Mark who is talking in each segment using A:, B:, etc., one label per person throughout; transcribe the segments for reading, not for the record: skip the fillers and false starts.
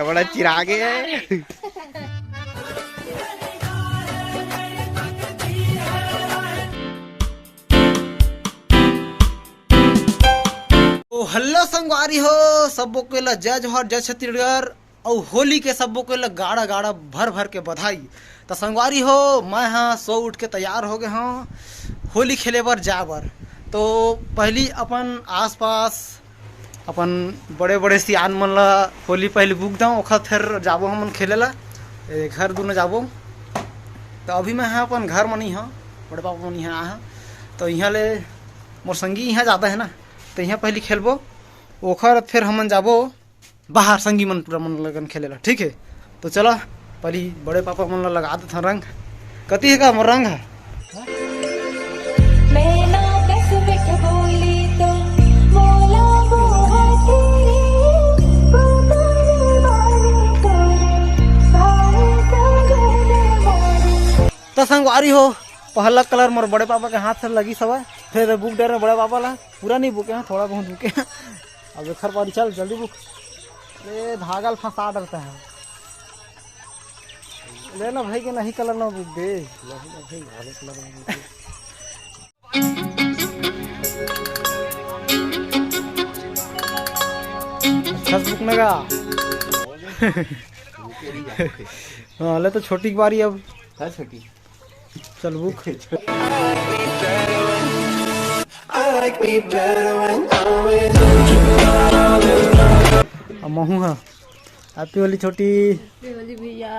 A: बड़ा चिरागे है। हेलो संगवारी हो, सबो के ला जय जोहर जय छत्तीसगढ़ और होली के सबो के ला गाड़ा गाड़ा भर भर के बधाई। तो संगवारी हो, मैं हाँ सो उठ के तैयार हो गए हाँ होली खेले बर जा बर। तो पहली अपन आसपास अपन बड़े बड़े सियान मन ला होली पहले बुक दाऊँ, ओखर फिर जाबो हमन खेले ला घर दूनो जाबो। तो अभी मैं हाँ अपन घर मनी हाँ बड़े पापा मनी हाँ आया, तो यहाँ ले मोर संगी यहाँ ज़्यादा है ना, तो यहाँ पहले खेलबो, ओखर फिर हमन जाबो बाहर संगी मन पूरा मन लगन खेलेला। ठीक है, तो चला पहले बड़े पापा मन लगा देते रंग। कती है का मोर रंग है तो संगवारी हो, पहला कलर मोर बड़े पापा के हाथ से लगी सब, फिर बुक दे रहे बड़े पापा ला, पूरा नहीं बुके हैं थोड़ा बहुत बुके हैं। अब एखर पारी चल जल्दी बुक, ले धागल फंसा डरता है। ले ना भाई के नहीं कलर ना बुक दे, अच्छा बुक नगा। हाँ ले तो छोटी की बारी अब है, छोटी चल बुक। महू हाँ हैप्पी होली छोटी होली भैया,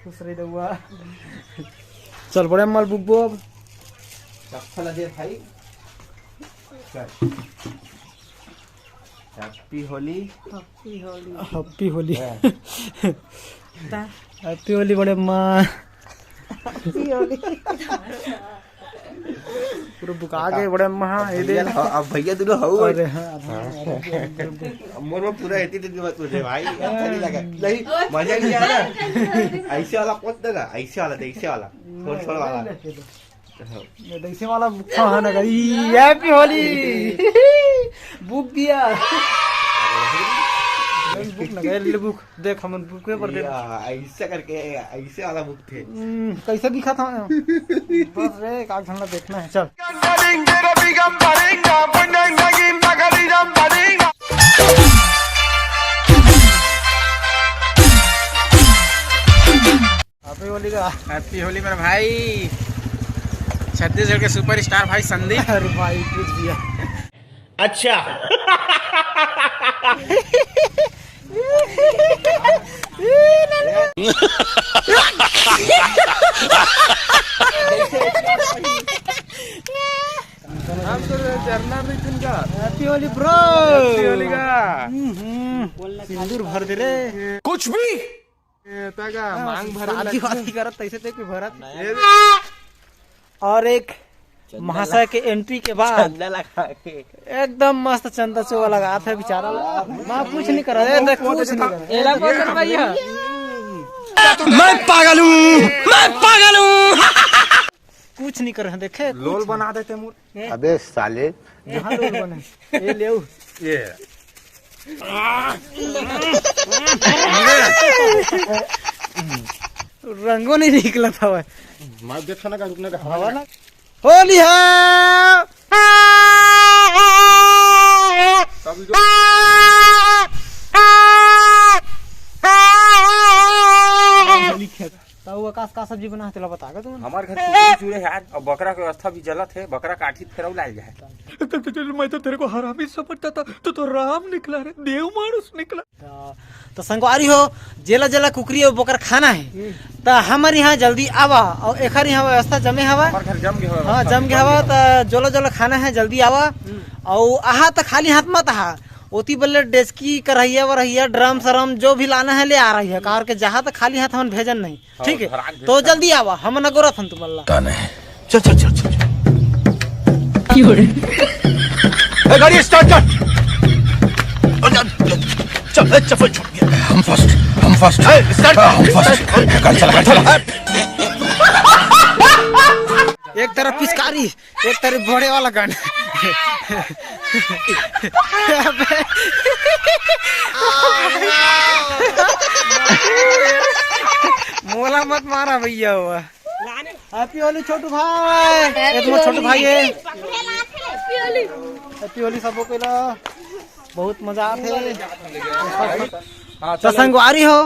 A: खुश रही दुआ। चल बड़े माल बुक बो अब भाई। Happy Holi happy Holi happy Holi happy Holi बड़े माँ पूरा बुका गए बड़े माँ। ये दे अब भैया दोनों हो। अरे हाँ मोर में पूरा एती दिन मत तुझे भाई, अच्छा नहीं लगा, नहीं मजा नहीं आ रहा। ऐसे वाला कौन देगा, ऐसे वाला दे, ऐसे वाला छोड़ छोड़ वाला ये ऐसे वाला बुका है ना गई। हैप्पी होली बुक दिया, बुक ना गए बुक देख हम बुक पर दे ऐसे करके ऐसे वाला बुक थे। कैसे दिखा था बस रे का झंडा देखना है। चल हैप्पी होली का हैप्पी होली मेरा भाई, छत्तीसगढ़ के सुपरस्टार भाई संदीप। अरे भाई कुछ दिया अच्छा। Happy Holi bro, happy Holi का सिंदूर भर दे रे कुछ भी मांग भर करत तैसे ते भरत। और एक महाशय के एंट्री के बाद एकदम मस्त चंदा चोगा लगा था बेचारा, माँ कुछ नहीं कर रहा, कुछ नहीं कर रहा। मैं पागल हूँ, मैं पागल हूँ, कुछ नहीं कर रहे देखे लोल बना देते मुझे। अबे साले जहाँ लोल बने ये ले ये रंगों नहीं निकला था वह मार देखा ना, रुकने का हवा ना। होली है आकाश का सब्जी बना चला बता तुम। हमारे घर चूड़े है और बकरा की व्यवस्था भी जलत है, बकरा काठी फेरा लाल जाए। मैं तो तेरे को हरामी समझता था, तो राम निकला रे, देव मानुस निकला। तो संगवारी हो, जेला जेला कुकरी और बकरा खाना है तो हमारे यहाँ जल्दी आवा, और एक यहाँ व्यवस्था जमे हवा, हाँ जम गया हवा। तो जोला जोला खाना है जल्दी आवा, और आहा तो खाली हाथ मत आहा, ओती बल्ले डेस्की करहिया वरहिया ड्रम सरम जो भी लाना है ले आ रही है कार के, जहाँ तक खाली हाथ हम भेजन नहीं। ठीक है, तो जल्दी आवा, हम न गोरा थन तुम चल चल चल चल गाड़ी स्टार्ट कर, चल चल छोड़ गया, हम फर्स्ट स्टार्ट, हम फर्स्ट चल चल चल। एक तरफ पिचकारी, एक तरफ बड़े वाला गन। मोला मत मारा भैया हुआ। हैप्पी होली छोटू भाई, ये छोटू भाई है। हैप्पी होली सबको के बहुत मजा आते। तो संगवारी हो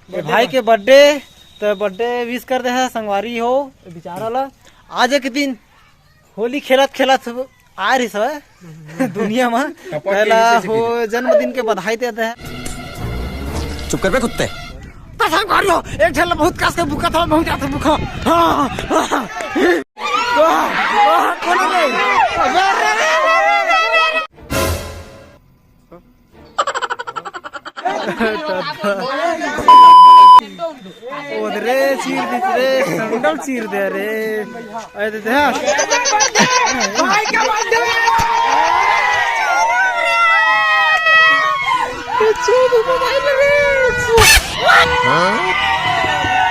A: भाई के बर्थडे, तो बर्थडे विश कर दे है संगवारी हो बेचारा ला। आज एक दिन होली खेलत खेलत आ रही सब दुनिया में पहला हो जन्मदिन के बधाई देते हैं।
B: चुप कर बे कुत्ते।
A: तो संगवारी हो एक झल बहुत कास के भूखा था, बहुत ज्यादा भूखा। रे चीर दी रे, संडल चीर दे रे। अरे दे भाई क्या बात है।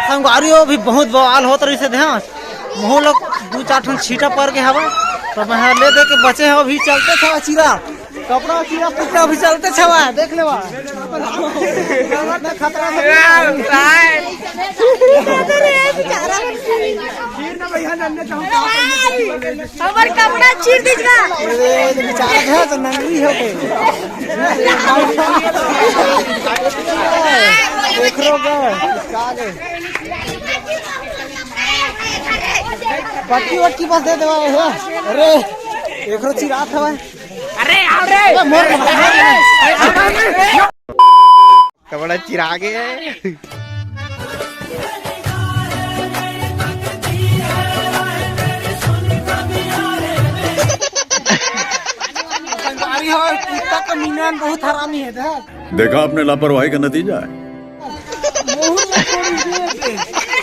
A: संगवारी हो भी बहुत बवाल होत रही से ध्यान मोह लोग 2-4 ठन छीटा पर के हवा तो मैं ले दे के बचे हो भी चलते था चीरा कपड़ा चीरा पुट्टा भी चलते छवा देख लेवा खतरा
C: हमर कपड़ा चीर दीजिएगा
A: बेचारा है तो नंगरी हो के देख रो गए पट्टी वट्टी बस दे देवा है। अरे एक रो चिरात है।
C: अरे आओ रे
A: मोर कपड़ा चिरा गए। संगवारी हो कुत्ता का मीनान बहुत हरामी है।
D: देखा आपने लापरवाही का नतीजा है।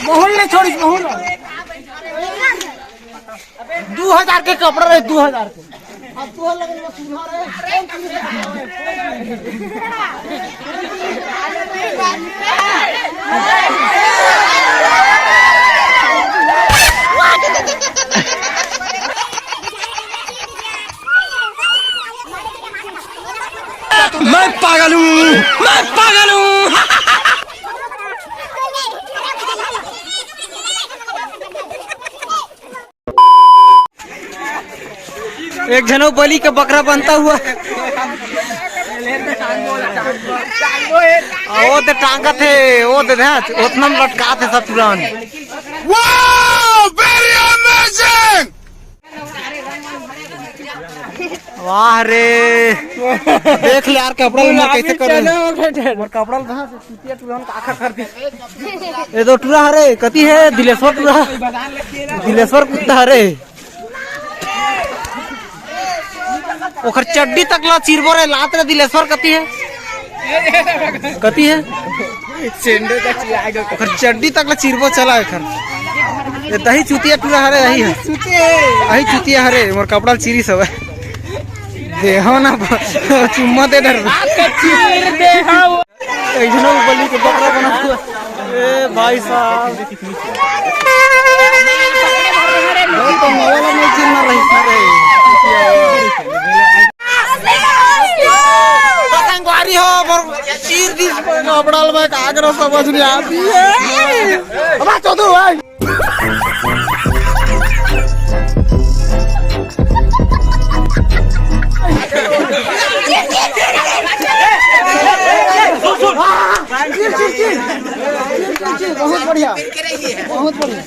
A: मोहन ने छोड़ी मोहन 2000 के कपड़ा रहे 2000 के अब तो लगन में सुधार है।
B: मैं पागल हूँ, मैं पागल हूँ।
A: एक जनों बलि का बकरा बनता हुआ वो तो टांगा थे वो तो उतना लटका थे सब तुरंत। वाह रे देख ले यार कपड़ा कैसे कर कपड़ा ये तो टूरा हरे कति है दिलेश्वर टूरा दिलेश्वर कुत्ता हरे ओखर चड्डी तकला चिरबो रे लात रे दिलेश्वर कति है ओखर चड्डी तकला चिरबो चला एखर ये दही चुतिया टूरा हरे यही है यही चुतिया हरे मोर कपड़ा चिरी सब है देहो ना चुम्मा दे डर ऐजनो बलि के बकरा बना हुआ ए भाई साहब तो मोबाइल में चिन्ह रही संगवारी हो मोर चीर दी कपड़ा में कागरो समझ नहीं आती है। अब चोदो भाई बहुत बढ़िया बहुत बढ़िया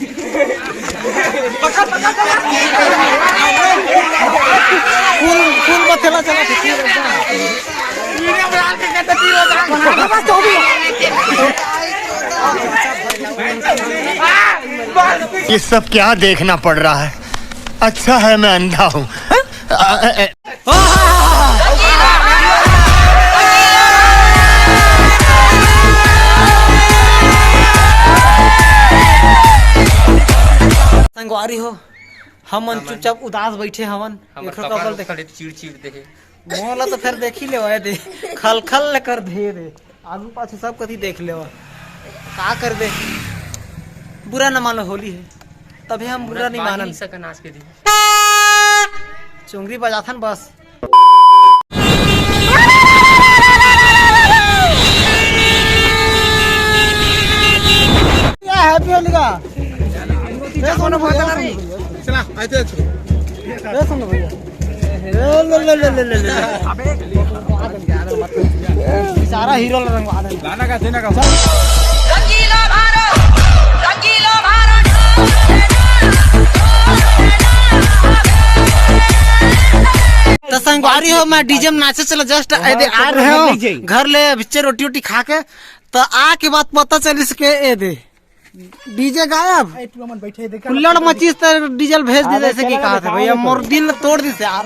A: फूल मथेला चला
E: ये सब क्या देखना पड़ रहा है। अच्छा है मैं अंधा हूँ।
A: संगवारी हो हम चुपचाप उदास बैठे हवन
B: चीड़ चीड़ देखे
A: मोला तो फिर देख ही ले दे खल खल कर दे आलू पाछू सब कथी देख ले का कर दे बुरा न मानो होली है तभी हम बुरा नहीं मानन।
B: सकन आज के दिन
A: चुंगरी बजाथन बस। हैप्पी होली का चला आते सुनो भैया सारा हीरो रंगवा लाना का देना का
C: रंगीला भारत, रंगीला भारत।
A: तो संगवारी हो, मैं डीजे में नाचे चला जस्ट आ रहे हो घर ले बिच्चे रोटी वोटी खा के, तो आ के बात पता चली सके ए दे डीजे गायब कुल्लड़ मचीस तो डीजल भेज दी जैसे कि कहा था भैया मोर दिल तोड़ दी यार।